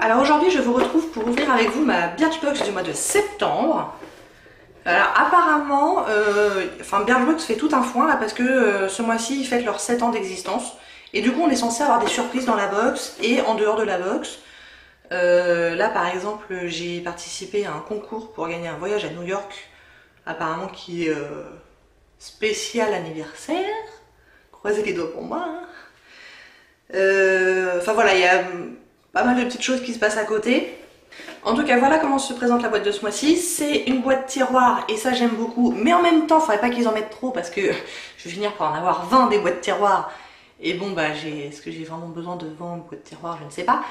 alors aujourd'hui je vous retrouve pour ouvrir avec vous ma Birchbox du mois de septembre. Alors apparemment, Birchbox fait tout un foin là parce que ce mois-ci ils fêtent leurs 7 ans d'existence. Et du coup on est censé avoir des surprises dans la box et en dehors de la box. Là par exemple j'ai participé à un concours pour gagner un voyage à New York, apparemment qui est spécial anniversaire. Croisez les doigts pour moi. Hein. Enfin voilà, il y a pas mal de petites choses qui se passent à côté. En tout cas, voilà comment se présente la boîte de ce mois-ci. C'est une boîte tiroir et ça j'aime beaucoup. Mais en même temps, faudrait pas qu'ils en mettent trop parce que je vais finir par en avoir 20 des boîtes tiroirs. Et bon, bah, est-ce que j'ai vraiment besoin de 20 boîtes tiroirs? Je ne sais pas.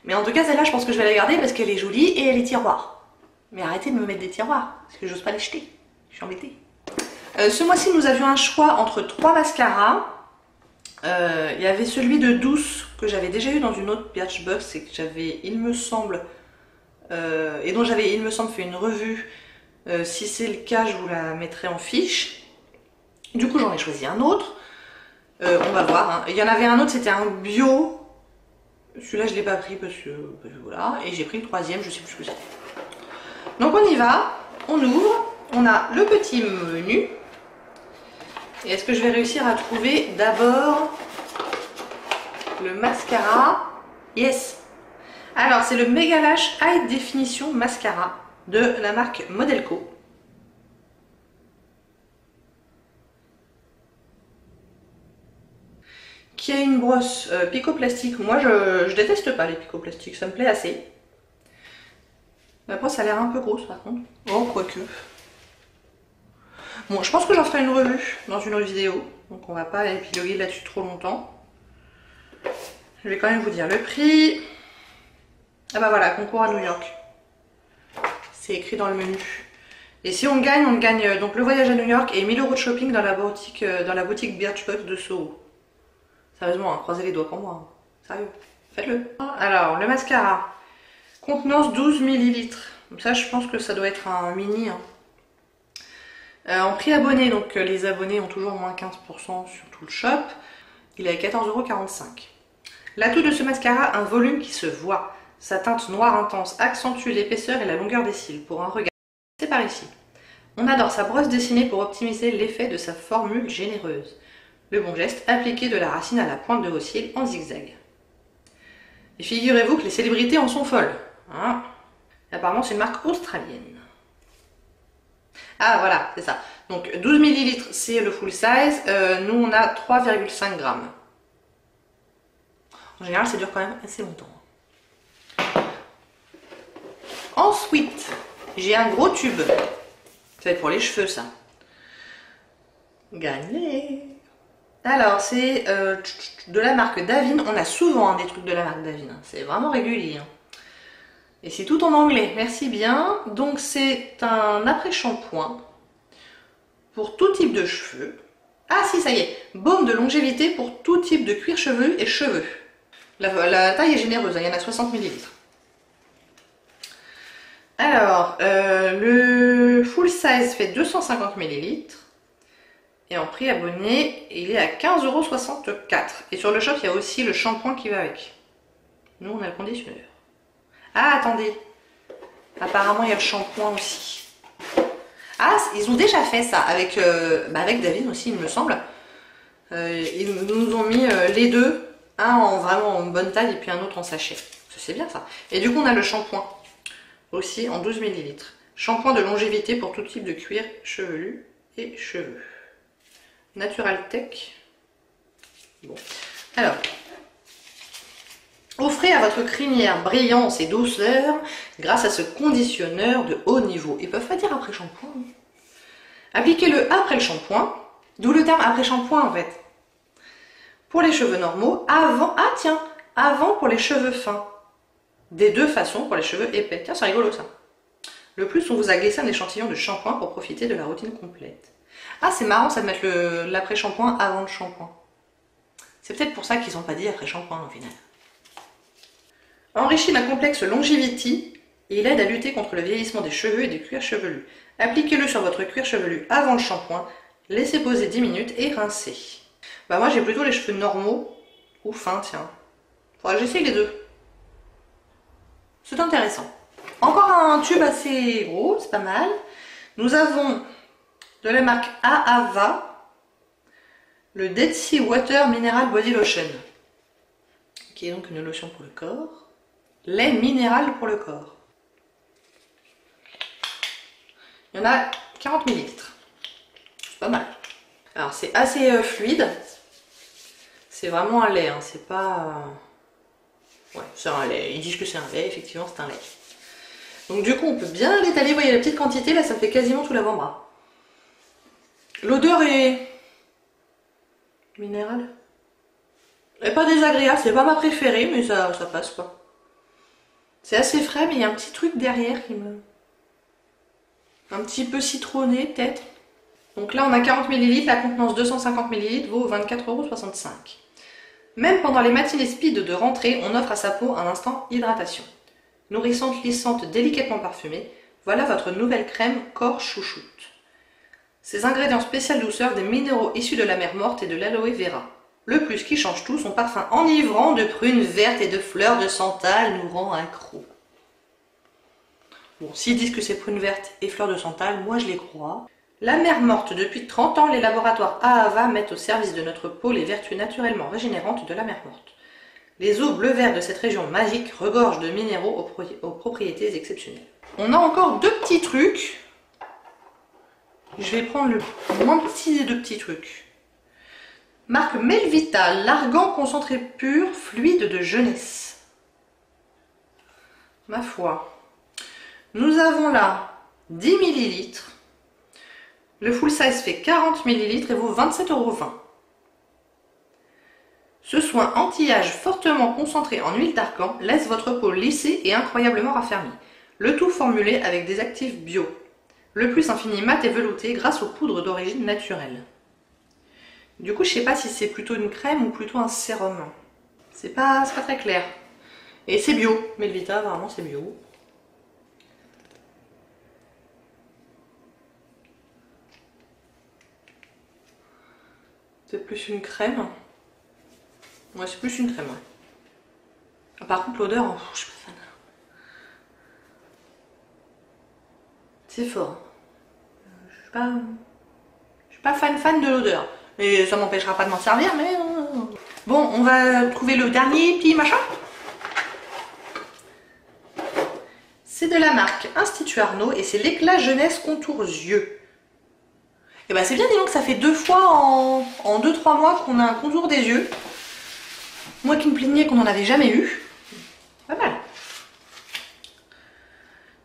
Mais en tout cas, celle-là, je pense que je vais la garder parce qu'elle est jolie et elle est tiroir. Mais arrêtez de me mettre des tiroirs parce que j'ose pas les jeter. Je suis embêtée. Ce mois-ci, nous avions un choix entre 3 mascaras. Il y avait celui de Douce que j'avais déjà eu dans une autre Birchbox et que j'avais, il me semble, et dont j'avais, il me semble, fait une revue. Si c'est le cas, je vous la mettrai en fiche. Du coup, j'en ai choisi un autre. On va voir. Hein. Il y en avait un autre, c'était un bio. Celui-là, je l'ai pas pris parce que voilà. Et j'ai pris le troisième, je sais plus ce que c'était. Donc on y va. On ouvre. On a le petit menu. Et est-ce que je vais réussir à trouver d'abord le mascara? Yes! Alors, c'est le Mega Lash High Definition Mascara de la marque Modelco. Qui a une brosse picoplastique. Moi, je déteste pas les picoplastiques, ça me plaît assez. La brosse a l'air un peu grosse par contre. Oh, quoique. Bon, je pense que j'en ferai une revue dans une autre vidéo, donc on va pas épiloguer là-dessus trop longtemps. Je vais quand même vous dire le prix. Ah bah voilà, concours à New York. C'est écrit dans le menu. Et si on gagne donc le voyage à New York et 1000 € de shopping dans la boutique Birchbox de Soho. Sérieusement, hein, croisez les doigts pour moi. Hein. Sérieux, faites-le. Alors, le mascara. Contenance 12 ml. Donc ça, je pense que ça doit être un mini. Hein. En prix abonné, donc les abonnés ont toujours moins 15% sur tout le shop. Il est à 14,45 €. L'atout de ce mascara, un volume qui se voit. Sa teinte noire intense accentue l'épaisseur et la longueur des cils. Pour un regard, c'est par ici. On adore sa brosse dessinée pour optimiser l'effet de sa formule généreuse. Le bon geste, appliquer de la racine à la pointe de vos cils en zigzag. Et figurez-vous que les célébrités en sont folles. Hein. Apparemment, c'est une marque australienne. Ah voilà, c'est ça. Donc 12 ml c'est le full size. Nous on a 3,5 grammes. En général ça dure quand même assez longtemps. Ensuite, j'ai un gros tube. Ça va être pour les cheveux ça. Gagné. Alors c'est de la marque Davines. On a souvent des trucs de la marque Davines. C'est vraiment régulier. Hein. Et c'est tout en anglais, merci bien. Donc c'est un après-shampoing pour tout type de cheveux. Ah si, ça y est, baume de longévité pour tout type de cuir chevelu et cheveux. La taille est généreuse, il y en a 60 ml. Alors, le full size fait 250 ml. Et en prix abonné, il est à 15,64 €. Et sur le shop, il y a aussi le shampoing qui va avec. Nous, on a le conditionneur. Ah, attendez. Apparemment, il y a le shampoing aussi. Ah, ils ont déjà fait ça avec, avec Davines aussi, il me semble. Ils nous ont mis les deux. Un en vraiment en bonne taille et puis un autre en sachet. C'est bien ça. Et du coup, on a le shampoing. Aussi en 12 ml. Shampoing de longévité pour tout type de cuir chevelu et cheveux. Natural Tech. Bon. Alors. Offrez à votre crinière brillance et douceur grâce à ce conditionneur de haut niveau. Ils peuvent pas dire après shampoing. Appliquez-le après le shampoing, d'où le terme après shampoing en fait. Pour les cheveux normaux, avant pour les cheveux fins. Des deux façons pour les cheveux épais. Tiens, c'est rigolo ça. Le plus, on vous a glissé un échantillon de shampoing pour profiter de la routine complète. Ah, c'est marrant ça de mettre l'après-shampoing avant le shampoing. C'est peut-être pour ça qu'ils n'ont pas dit après-shampoing au final. Enrichi d'un complexe Longevity, il aide à lutter contre le vieillissement des cheveux et des cuirs chevelus. Appliquez-le sur votre cuir chevelu avant le shampoing, laissez poser 10 minutes et rincez. Bah moi j'ai plutôt les cheveux normaux ou fins, tiens. Faudra que j'essaye les deux. C'est intéressant. Encore un tube assez gros, c'est pas mal. Nous avons de la marque Aava le Dead Sea Water Mineral Body Lotion, qui est donc une lotion pour le corps. Lait minéral pour le corps. Il y en a 40 ml. C'est pas mal. Alors c'est assez fluide. C'est vraiment un lait, hein. C'est pas... Ouais, c'est un lait. Ils disent que c'est un lait, effectivement c'est un lait. Donc du coup on peut bien l'étaler, vous voyez la petite quantité, là ça fait quasiment tout l'avant-bras. L'odeur est... minérale. Elle est pas désagréable, c'est pas ma préférée, mais ça passe quoi. C'est assez frais, mais il y a un petit truc derrière qui me... un petit peu citronné peut-être. Donc là on a 40 ml, la contenance 250 ml vaut 24,65 €. Même pendant les matinées speed de rentrée, on offre à sa peau un instant hydratation. Nourrissante, lissante, délicatement parfumée, voilà votre nouvelle crème corps chouchoute. Ces ingrédients spéciaux douceur des minéraux issus de la mer morte et de l'aloe vera. Le plus qui change tout, son parfum enivrant de prunes vertes et de fleurs de santal nous rend accro. Bon, s'ils disent que c'est prunes vertes et fleurs de santal, moi je les crois. La mer morte, depuis 30 ans, les laboratoires Aava mettent au service de notre peau les vertus naturellement régénérantes de la mer morte. Les eaux bleu-vert de cette région magique regorgent de minéraux aux propriétés exceptionnelles. On a encore deux petits trucs. Je vais prendre le moins petit des deux petits trucs. Marque Melvita, l'argan concentré pur, fluide de jeunesse. Ma foi. Nous avons là 10 ml. Le full size fait 40 ml et vaut 27,20 €. Ce soin anti-âge fortement concentré en huile d'argan laisse votre peau lissée et incroyablement raffermie. Le tout formulé avec des actifs bio. Le plus infini mat et velouté grâce aux poudres d'origine naturelle. Du coup, je sais pas si c'est plutôt une crème ou plutôt un sérum. C'est pas très clair. Et c'est bio. Melvita, vraiment, c'est bio. C'est plus une crème. Ouais, c'est plus une crème, ouais. Ah, par contre, l'odeur, je suis pas fan. C'est fort. Je suis pas fan de l'odeur. Et ça m'empêchera pas de m'en servir, mais... Bon, on va trouver le dernier petit machin. C'est de la marque Institut Arnaud et c'est l'éclat jeunesse contours yeux. Et bah c'est bien, dis donc, ça fait 2 fois en 2-3 mois qu'on a un contour des yeux. Moi qui me plaignais qu'on n'en avait jamais eu. Pas mal.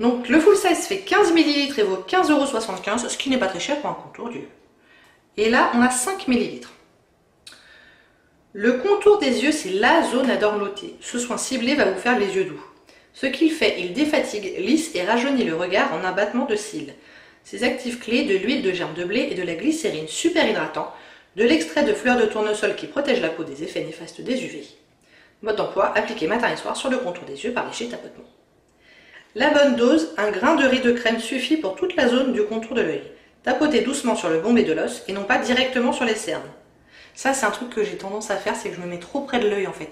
Donc le full size fait 15 ml et vaut 15,75 €, ce qui n'est pas très cher pour un contour d'yeux. Et là on a 5 ml. Le contour des yeux, c'est la zone à dorloter. Ce soin ciblé va vous faire les yeux doux. Ce qu'il fait, il défatigue, lisse et rajeunit le regard en un battement de cils. Ses actifs clés, de l'huile de germe de blé et de la glycérine super hydratant, de l'extrait de fleurs de tournesol qui protège la peau des effets néfastes des UV. Mode d'emploi, appliqué matin et soir sur le contour des yeux par léger tapotement. La bonne dose, un grain de riz de crème suffit pour toute la zone du contour de l'œil. Tapotez doucement sur le bombé de l'os et non pas directement sur les cernes. Ça c'est un truc que j'ai tendance à faire, c'est que je me mets trop près de l'œil en fait.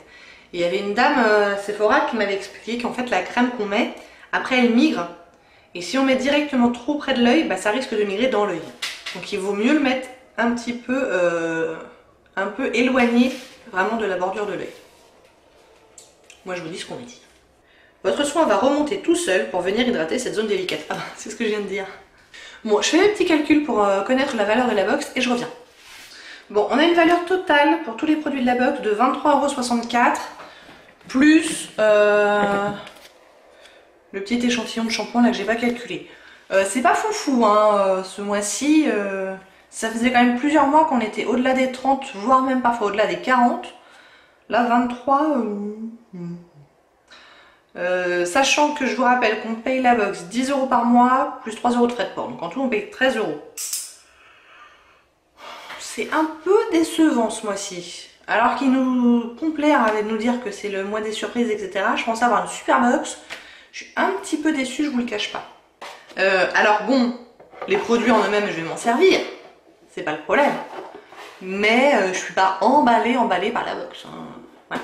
Et il y avait une dame Sephora qui m'avait expliqué qu'en fait la crème qu'on met, après elle migre. Et si on met directement trop près de l'œil, bah, ça risque de migrer dans l'œil. Donc il vaut mieux le mettre un petit peu, un peu éloigné vraiment de la bordure de l'œil. Moi je vous dis ce qu'on me dit. Votre soin va remonter tout seul pour venir hydrater cette zone délicate. Ah, c'est ce que je viens de dire. Bon, je fais mes petits calculs pour connaître la valeur de la box et je reviens. Bon, on a une valeur totale pour tous les produits de la box de 23,64 € plus le petit échantillon de shampoing là que j'ai pas calculé. C'est pas foufou hein, ce mois-ci. Ça faisait quand même plusieurs mois qu'on était au-delà des 30, voire même parfois au-delà des 40. Là, 23... sachant que je vous rappelle qu'on paye la box 10 € par mois, plus 3 € de frais de port. Donc en tout, on paye 13 €. C'est un peu décevant ce mois-ci. Alors qu'il nous complaire avec nous dire que c'est le mois des surprises, etc. Je pense avoir une super box. Je suis un petit peu déçue, je vous le cache pas. Alors bon, les produits en eux-mêmes, je vais m'en servir. C'est pas le problème. Mais je suis pas emballée par la box. Hein. Ouais.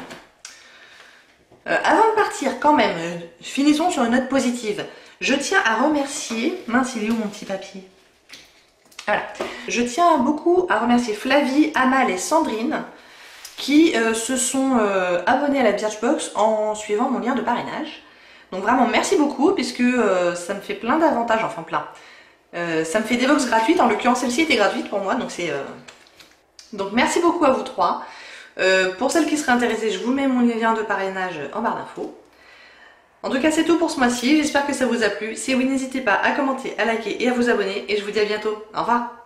Avant de partir, quand même, finissons sur une note positive. Je tiens à remercier... Mince, il est où mon petit papier? Voilà. Je tiens beaucoup à remercier Flavie, Amal et Sandrine qui se sont abonnés à la Birchbox en suivant mon lien de parrainage. Donc vraiment merci beaucoup puisque ça me fait plein d'avantages, enfin plein. Ça me fait des box gratuites, en l'occurrence celle-ci était gratuite pour moi, donc c'est... Donc merci beaucoup à vous trois. Pour celles qui seraient intéressées, je vous mets mon lien de parrainage en barre d'infos. En tout cas c'est tout pour ce mois-ci, j'espère que ça vous a plu. Si oui, n'hésitez pas à commenter, à liker et à vous abonner. Et je vous dis à bientôt. Au revoir.